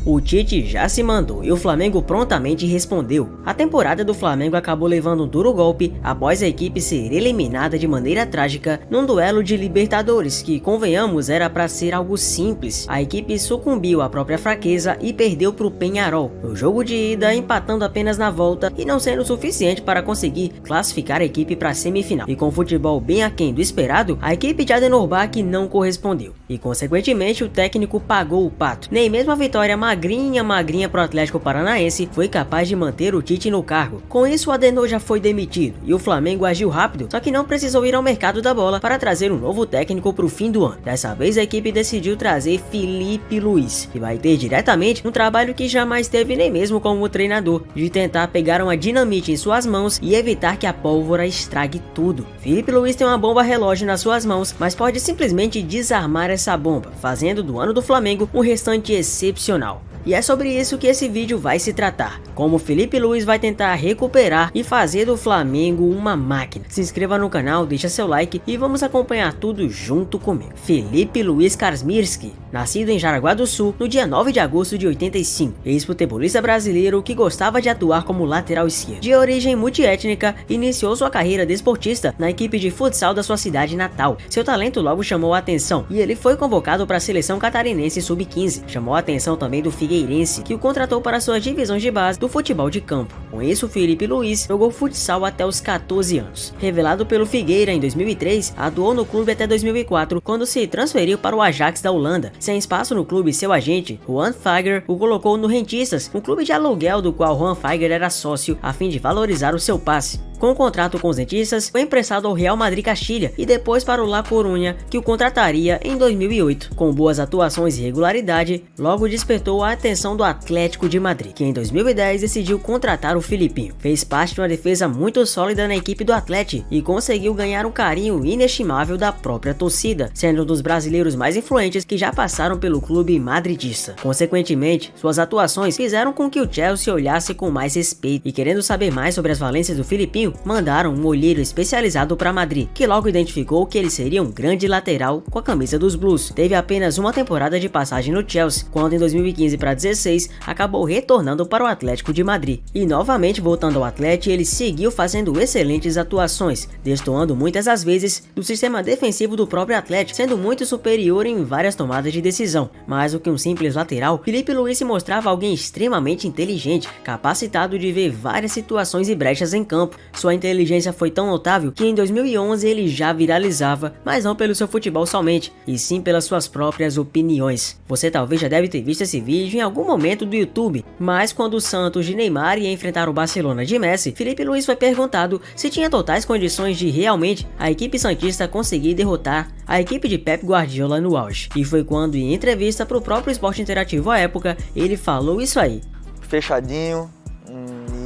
O Tite já se mandou e o Flamengo prontamente respondeu. A temporada do Flamengo acabou levando um duro golpe após a equipe ser eliminada de maneira trágica num duelo de Libertadores que, convenhamos, era para ser algo simples. A equipe sucumbiu à própria fraqueza e perdeu para o Peñarol no jogo de ida, empatando apenas na volta e não sendo suficiente para conseguir classificar a equipe para a semifinal. E com futebol bem aquém do esperado, a equipe de Adenor Bach não correspondeu e, consequentemente, o técnico pagou o pato. Nem mesmo a vitória magrinha pro Atlético Paranaense foi capaz de manter o Tite no cargo. Com isso, o Adenor já foi demitido e o Flamengo agiu rápido, só que não precisou ir ao mercado da bola para trazer um novo técnico pro fim do ano. Dessa vez, a equipe decidiu trazer Filipe Luís, que vai ter diretamente um trabalho que jamais teve nem mesmo como treinador, de tentar pegar uma dinamite em suas mãos e evitar que a pólvora estrague tudo. Filipe Luís tem uma bomba relógio nas suas mãos, mas pode simplesmente desarmar essa bomba, fazendo do ano do Flamengo um restante excepcional. E é sobre isso que esse vídeo vai se tratar, como Filipe Luís vai tentar recuperar e fazer do Flamengo uma máquina. Se inscreva no canal, deixa seu like e vamos acompanhar tudo junto comigo. Filipe Luís Karsmirski, nascido em Jaraguá do Sul no dia 9 de agosto de 85, ex-futebolista brasileiro que gostava de atuar como lateral esquerdo. De origem multiétnica, iniciou sua carreira desportista na equipe de futsal da sua cidade natal. Seu talento logo chamou a atenção e ele foi convocado para a seleção catarinense sub-15. Chamou a atenção também do Figueirense, que o contratou para suas divisões de base do futebol de campo. Com isso, Filipe Luís jogou futsal até os 14 anos. Revelado pelo Figueira em 2003, atuou no clube até 2004, quando se transferiu para o Ajax da Holanda. Sem espaço no clube, seu agente, Juan Fagner, o colocou no Rentistas, um clube de aluguel do qual Juan Fagner era sócio, a fim de valorizar o seu passe. Com o contrato com os Rentistas, foi emprestado ao Real Madrid Castilha e depois para o La Coruña, que o contrataria em 2008. Com boas atuações e regularidade, logo despertou a atenção do Atlético de Madrid, que em 2010 decidiu contratar o Filipinho. Fez parte de uma defesa muito sólida na equipe do Atlético e conseguiu ganhar um carinho inestimável da própria torcida, sendo um dos brasileiros mais influentes que já passaram pelo clube madridista. Consequentemente, suas atuações fizeram com que o Chelsea olhasse com mais respeito e, querendo saber mais sobre as valências do Filipinho, mandaram um olheiro especializado para Madrid, que logo identificou que ele seria um grande lateral com a camisa dos Blues. Teve apenas uma temporada de passagem no Chelsea, quando em 2015 para 16 acabou retornando para o Atlético de Madrid. E novamente voltando ao Atlético, ele seguiu fazendo excelentes atuações, destoando muitas das vezes do sistema defensivo do próprio Atlético, sendo muito superior em várias tomadas de decisão. Mais do que um simples lateral, Filipe Luís se mostrava alguém extremamente inteligente, capacitado de ver várias situações e brechas em campo. Sua inteligência foi tão notável que em 2011 ele já viralizava, mas não pelo seu futebol somente, e sim pelas suas próprias opiniões. Você talvez já deve ter visto esse vídeo em algum momento do YouTube, mas quando o Santos de Neymar ia enfrentar o Barcelona de Messi, Filipe Luís foi perguntado se tinha totais condições de realmente a equipe santista conseguir derrotar a equipe de Pep Guardiola no auge. E foi quando, em entrevista para o próprio Esporte Interativo à época, ele falou isso aí. Fechadinho.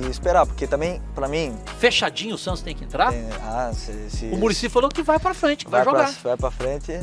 E esperar, porque também, pra mim... Fechadinho o Santos tem que entrar? O Muricy falou que vai pra frente, que vai jogar. Vai pra frente,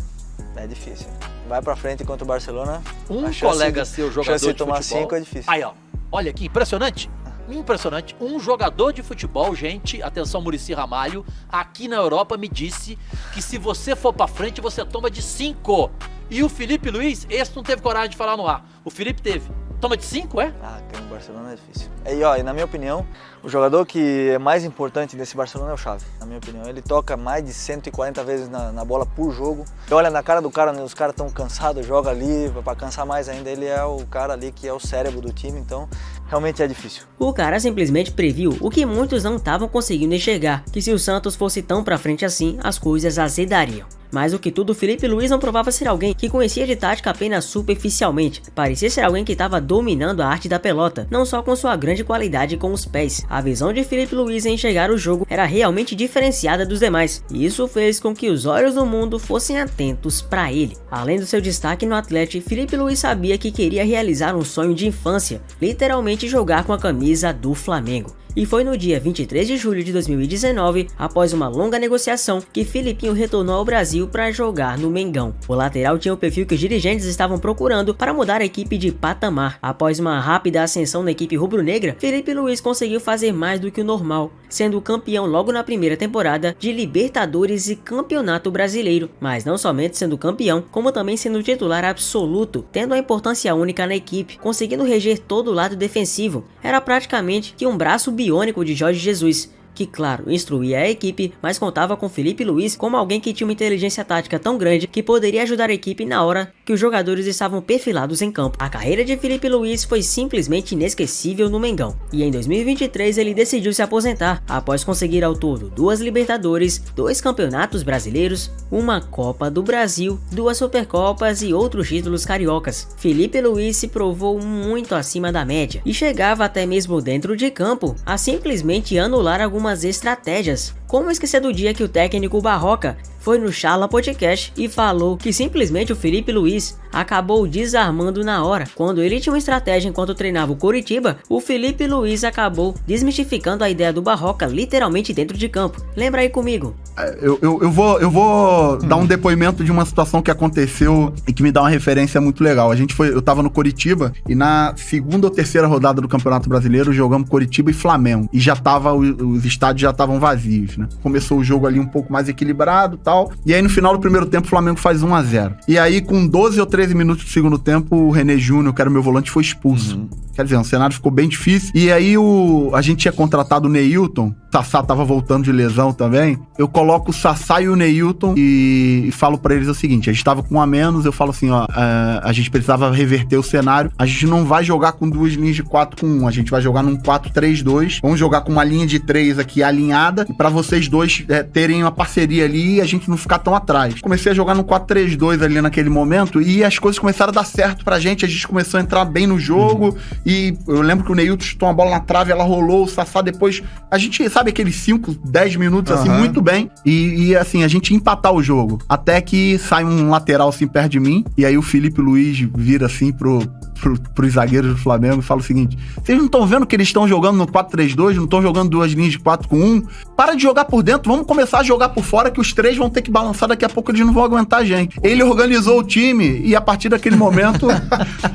é difícil. Vai pra frente contra o Barcelona... Um colega seu, jogador de tomar futebol... 5 é difícil. Aí, ó. Olha que impressionante. Impressionante. Um jogador de futebol, gente, atenção Muricy Ramalho, aqui na Europa me disse que se você for pra frente, você toma de 5. E o Filipe Luís, esse não teve coragem de falar no ar. O Filipe teve. Toma de 5, é? Ah, aqui no Barcelona é difícil. E na minha opinião, o jogador que é mais importante desse Barcelona é o Xavi. Na minha opinião, ele toca mais de 140 vezes na bola por jogo. E olha na cara do cara, os caras estão cansados, joga ali, para cansar mais ainda. Ele é o cara ali que é o cérebro do time, então realmente é difícil. O cara simplesmente previu o que muitos não estavam conseguindo enxergar, que se o Santos fosse tão pra frente assim, as coisas azedariam. Mais do que tudo, Filipe Luís não provava ser alguém que conhecia de tática apenas superficialmente. Parecia ser alguém que estava dominando a arte da pelota, não só com sua grande qualidade com os pés. A visão de Filipe Luís em enxergar o jogo era realmente diferenciada dos demais, e isso fez com que os olhos do mundo fossem atentos para ele. Além do seu destaque no Atlético, Filipe Luís sabia que queria realizar um sonho de infância, literalmente jogar com a camisa do Flamengo. E foi no dia 23 de julho de 2019, após uma longa negociação, que Filipinho retornou ao Brasil para jogar no Mengão. O lateral tinha o perfil que os dirigentes estavam procurando para mudar a equipe de patamar. Após uma rápida ascensão na equipe rubro-negra, Felipe Luiz conseguiu fazer mais do que o normal, sendo campeão logo na primeira temporada de Libertadores e Campeonato Brasileiro, mas não somente sendo campeão, como também sendo titular absoluto, tendo a importância única na equipe, conseguindo reger todo o lado defensivo. Era praticamente que um braço biônico de Jorge Jesus, que claro, instruía a equipe, mas contava com Felipe Luiz como alguém que tinha uma inteligência tática tão grande que poderia ajudar a equipe na hora que os jogadores estavam perfilados em campo. A carreira de Felipe Luiz foi simplesmente inesquecível no Mengão, e em 2023 ele decidiu se aposentar, após conseguir ao todo 2 Libertadores, 2 Campeonatos Brasileiros, uma Copa do Brasil, 2 Supercopas e outros títulos cariocas. Felipe Luiz se provou muito acima da média, e chegava até mesmo dentro de campo a simplesmente anular algumas estratégias. Como esquecer do dia que o técnico Barroca foi no Charla Podcast e falou que simplesmente o Felipe Luiz acabou desarmando na hora. Quando ele tinha uma estratégia enquanto treinava o Coritiba, o Felipe Luiz acabou desmistificando a ideia do Barroca literalmente dentro de campo. Lembra aí comigo? Eu vou dar um depoimento de uma situação que aconteceu e que me dá uma referência muito legal. Eu tava no Coritiba e na segunda ou terceira rodada do Campeonato Brasileiro jogamos Coritiba e Flamengo. E os estádios já estavam vazios, né? Começou o jogo ali um pouco mais equilibrado e tal. E aí no final do primeiro tempo o Flamengo faz 1-0. E aí com 12 ou 13 minutos do segundo tempo o René Júnior, que era o meu volante, foi expulso. Quer dizer, o cenário ficou bem difícil. E aí a gente tinha contratado o Neilton, o Sassá tava voltando de lesão também. Eu coloco o Sassá e o Neilton e falo pra eles o seguinte: a gente tava com 1 a menos, eu falo assim, ó, a gente precisava reverter o cenário, a gente não vai jogar com 2 linhas de 4 com 1, a gente vai jogar num 4-3-2, vamos jogar com uma linha de 3 aqui alinhada, e pra vocês dois terem uma parceria ali e a gente não ficar tão atrás. Comecei a jogar no 4-3-2 ali naquele momento e as coisas começaram a dar certo pra gente, a gente começou a entrar bem no jogo. E eu lembro que o Neilton chutou uma bola na trave, ela rolou, o Sassá depois, a gente sabe aqueles 5, 10 minutos assim, muito bem, e assim, a gente ia empatar o jogo, até que sai um lateral assim perto de mim, e aí o Felipe Luiz vira assim pros zagueiros do Flamengo e fala o seguinte: vocês não estão vendo que eles estão jogando no 4-3-2, não estão jogando 2 linhas de 4 com 1? Para de jogar por dentro, vamos começar a jogar por fora, que os 3 vão ter que balançar, daqui a pouco eles não vão aguentar a gente. Ele organizou o time e a partir daquele momento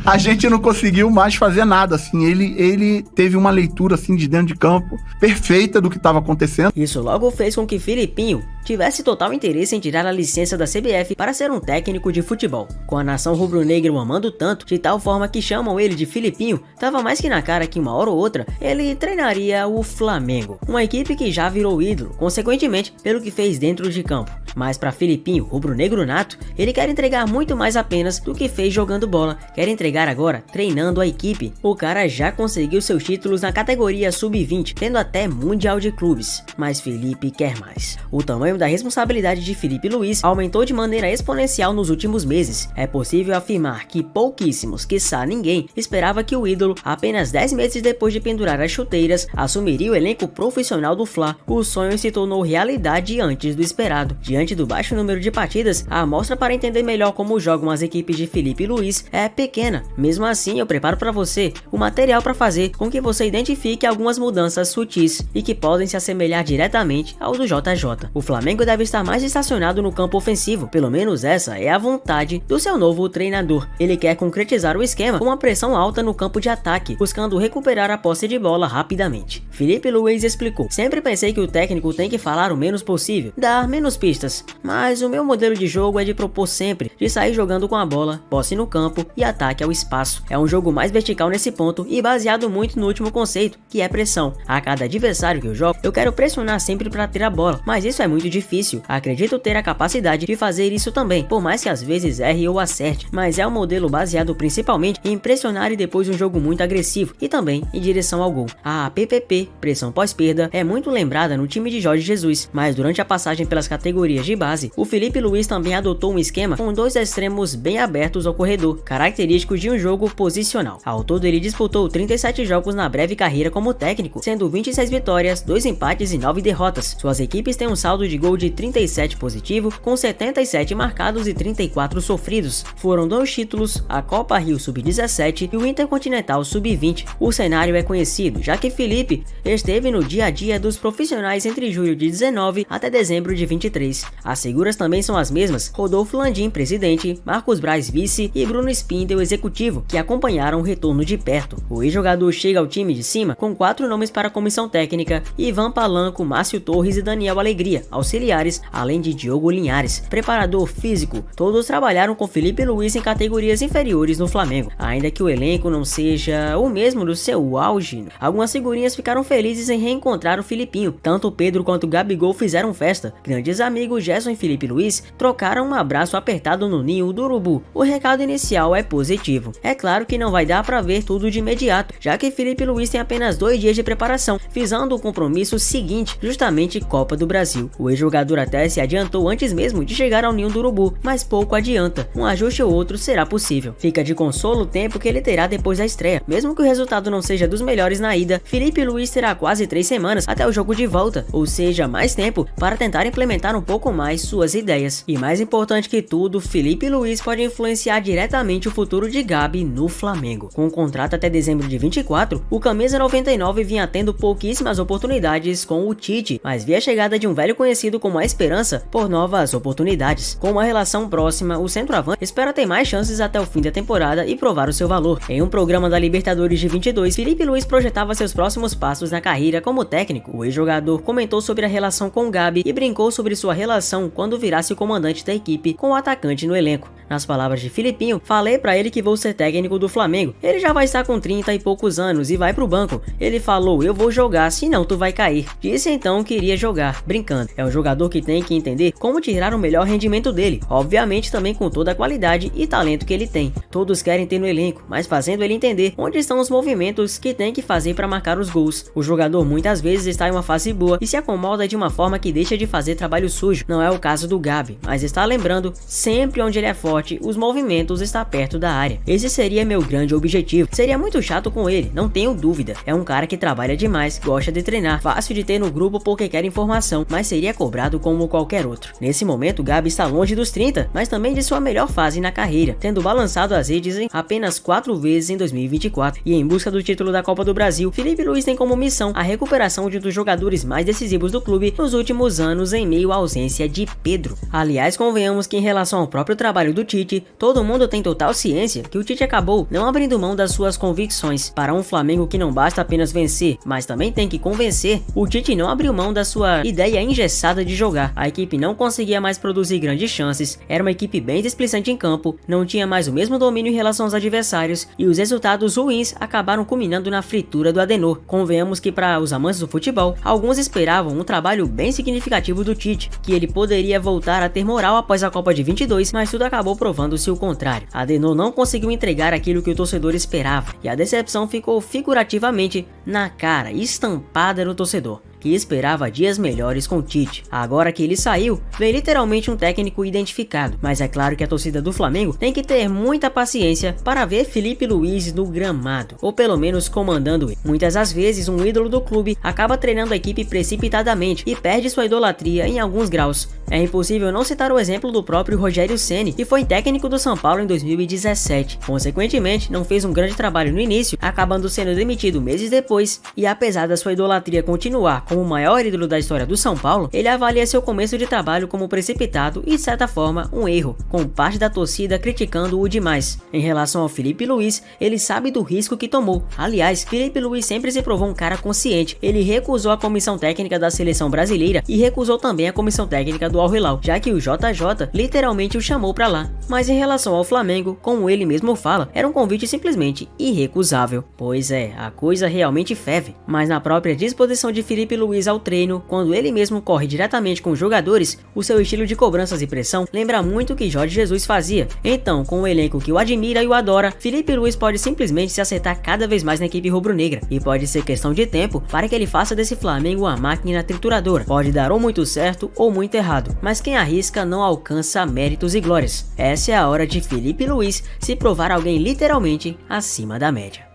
a gente não conseguiu mais fazer nada, assim, ele teve uma leitura assim de dentro de campo perfeita do que estava acontecendo. Isso logo fez com que Filipinho tivesse total interesse em tirar a licença da CBF para ser um técnico de futebol. Com a nação rubro-negra o amando tanto, de tal forma que chamam ele de Filipinho, tava mais que na cara que uma hora ou outra ele treinaria o Flamengo, uma equipe que já virou ídolo, consequentemente, pelo que fez dentro de campo. Mas para Filipinho, rubro-negro nato, ele quer entregar muito mais apenas do que fez jogando bola, quer entregar agora treinando a equipe. O cara já conseguiu seus títulos na categoria sub-20, tendo até Mundial de Clubes, mas Felipe quer mais. O tamanho da responsabilidade de Felipe Luiz aumentou de maneira exponencial nos últimos meses. É possível afirmar que pouquíssimos, quiçá ninguém, esperava que o ídolo, apenas 10 meses depois de pendurar as chuteiras, assumiria o elenco profissional do Fla. O sonho se tornou realidade antes do esperado. Diante do baixo número de partidas, a amostra para entender melhor como jogam as equipes de Felipe Luiz é pequena. Mesmo assim, eu preparo para você o material para fazer com que você identifique algumas mudanças sutis e que podem se assemelhar diretamente ao do JJ. O Flamengo deve estar mais estacionado no campo ofensivo, pelo menos essa é a vontade do seu novo treinador. Ele quer concretizar o esquema com uma pressão alta no campo de ataque, buscando recuperar a posse de bola rapidamente. Felipe Luiz explicou: sempre pensei que o técnico tem que falar o menos possível, dar menos pistas, mas o meu modelo de jogo é de propor sempre de sair jogando com a bola, posse no campo e ataque ao espaço. É um jogo mais vertical nesse ponto e baseado muito no último conceito, que é pressão. A cada adversário que eu jogo, eu quero pressionar sempre para ter a bola, mas isso é muito difícil. Acredito ter a capacidade de fazer isso também, por mais que às vezes erre ou acerte, mas é um modelo baseado principalmente em pressionar e depois um jogo muito agressivo e também em direção ao gol. A PPP, pressão pós-perda, é muito lembrada no time de Jorge Jesus, mas durante a passagem pelas categorias de base, o Felipe Luiz também adotou um esquema com 2 extremos bem abertos ao corredor, característicos de um jogo posicional. Ao todo, ele disputou 37 jogos na breve carreira como técnico, sendo 26 vitórias, 2 empates e 9 derrotas. Suas equipes têm um saldo de gol de 37 positivo, com 77 marcados e 34 sofridos. Foram 2 títulos, a Copa Rio Sub-17 Sub-17 e o Intercontinental Sub-20. O cenário é conhecido, já que Felipe esteve no dia a dia dos profissionais entre julho de 19 até dezembro de 23. As figuras também são as mesmas: Rodolfo Landim, presidente, Marcos Braz, vice, e Bruno Spindel, executivo, que acompanharam o retorno de perto. O ex-jogador chega ao time de cima com 4 nomes para a comissão técnica: Ivan Palanco, Márcio Torres e Daniel Alegria, auxiliares, além de Diogo Linhares, preparador físico. Todos trabalharam com Felipe Luiz em categorias inferiores no Flamengo. Ainda que o elenco não seja o mesmo do seu auge, algumas figurinhas ficaram felizes em reencontrar o Filipinho. Tanto Pedro quanto Gabigol fizeram festa. Grandes amigos Gerson e Felipe Luiz trocaram um abraço apertado no ninho do urubu. O recado inicial é positivo. É claro que não vai dar para ver tudo de imediato, já que Felipe Luiz tem apenas 2 dias de preparação, visando o compromisso seguinte, justamente Copa do Brasil. O ex-jogador até se adiantou antes mesmo de chegar ao ninho do urubu, mas pouco adianta, um ajuste ou outro será possível. Fica de consolo o tempo que ele terá depois da estreia. Mesmo que o resultado não seja dos melhores na ida, Felipe Luiz terá quase 3 semanas até o jogo de volta, ou seja, mais tempo para tentar implementar um pouco mais suas ideias. E mais importante que tudo, Felipe Luiz pode influenciar diretamente o futuro de Gabi no Flamengo. Com um contrato até dezembro de 24, o camisa 99 vinha tendo pouquíssimas oportunidades com o Tite, mas via a chegada de um velho conhecido como a esperança por novas oportunidades. Com uma relação próxima, o centroavante espera ter mais chances até o fim da temporada e provar o seu valor. Em um programa da Libertadores de 22, Felipe Luiz projetava seus próximos passos na carreira como técnico. O ex-jogador comentou sobre a relação com Gabi e brincou sobre sua relação quando virasse o comandante da equipe com o atacante no elenco. Nas palavras de Filipinho, falei pra ele que vou ser técnico do Flamengo. Ele já vai estar com 30 e poucos anos e vai pro banco. Ele falou: eu vou jogar, senão tu vai cair. Disse então que iria jogar, brincando. É um jogador que tem que entender como tirar o melhor rendimento dele, obviamente também com toda a qualidade e talento que ele tem. Todos querem ter no elenco, mas fazendo ele entender onde estão os movimentos que tem que fazer para marcar os gols. O jogador muitas vezes está em uma fase boa e se acomoda de uma forma que deixa de fazer trabalho sujo. Não é o caso do Gabi, mas está lembrando sempre onde ele é forte, os movimentos, está perto da área. Esse seria meu grande objetivo. Seria muito chato com ele, não tenho dúvida. É um cara que trabalha demais, gosta de treinar, fácil de ter no grupo porque quer informação, mas seria cobrado como qualquer outro. Nesse momento, Gabi está longe dos 30, mas também de sua melhor fase na carreira, tendo balançado as redes em apenas 4 vezes em 2024. E em busca do título da Copa do Brasil, Felipe Luiz tem como missão a recuperação de um dos jogadores mais decisivos do clube nos últimos anos em meio à ausência de Pedro. Aliás, convenhamos que em relação ao próprio trabalho do Tite, todo mundo tem total ciência que o Tite acabou não abrindo mão das suas convicções. Para um Flamengo que não basta apenas vencer, mas também tem que convencer, o Tite não abriu mão da sua ideia engessada de jogar. A equipe não conseguia mais produzir grandes chances, era uma equipe bem displicente em campo, não tinha mais o mesmo domínio em relação aos adversários e os resultados ruins acabaram culminando na fritura do Adenor. Convenhamos que para os amantes do futebol, alguns esperavam um trabalho bem significativo do Tite, que ele poderia voltar a ter moral após a Copa de 22, mas tudo acabou provando-se o contrário. Adenor não conseguiu entregar aquilo que o torcedor esperava e a decepção ficou figurativamente na cara, estampada no torcedor, que esperava dias melhores com Tite. Agora que ele saiu, vem literalmente um técnico identificado, mas é claro que a torcida do Flamengo tem que ter muita paciência para ver Felipe Luiz no gramado, ou pelo menos comandando ele. Muitas das vezes um ídolo do clube acaba treinando a equipe precipitadamente e perde sua idolatria em alguns graus. É impossível não citar o exemplo do próprio Rogério Ceni, que foi técnico do São Paulo em 2017. Consequentemente, não fez um grande trabalho no início, acabando sendo demitido meses depois, e apesar da sua idolatria continuar como o maior ídolo da história do São Paulo, ele avalia seu começo de trabalho como precipitado e, de certa forma, um erro, com parte da torcida criticando-o demais. Em relação ao Felipe Luiz, ele sabe do risco que tomou. Aliás, Felipe Luiz sempre se provou um cara consciente. Ele recusou a comissão técnica da seleção brasileira e recusou também a comissão técnica do Al Hilal, já que o JJ literalmente o chamou pra lá. Mas em relação ao Flamengo, como ele mesmo fala, era um convite simplesmente irrecusável. Pois é, a coisa realmente ferve. Mas na própria disposição de Felipe Luiz ao treino, quando ele mesmo corre diretamente com os jogadores, o seu estilo de cobranças e pressão lembra muito o que Jorge Jesus fazia. Então, com um elenco que o admira e o adora, Felipe Luiz pode simplesmente se acertar cada vez mais na equipe rubro-negra, e pode ser questão de tempo para que ele faça desse Flamengo uma máquina trituradora. Pode dar ou muito certo ou muito errado, mas quem arrisca não alcança méritos e glórias. Essa é a hora de Felipe Luiz se provar alguém literalmente acima da média.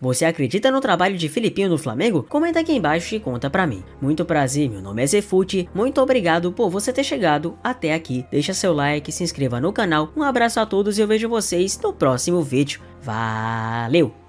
Você acredita no trabalho de Filipinho no Flamengo? Comenta aqui embaixo e conta pra mim. Muito prazer, meu nome é Zefute, muito obrigado por você ter chegado até aqui. Deixa seu like, se inscreva no canal, um abraço a todos e eu vejo vocês no próximo vídeo. Valeu!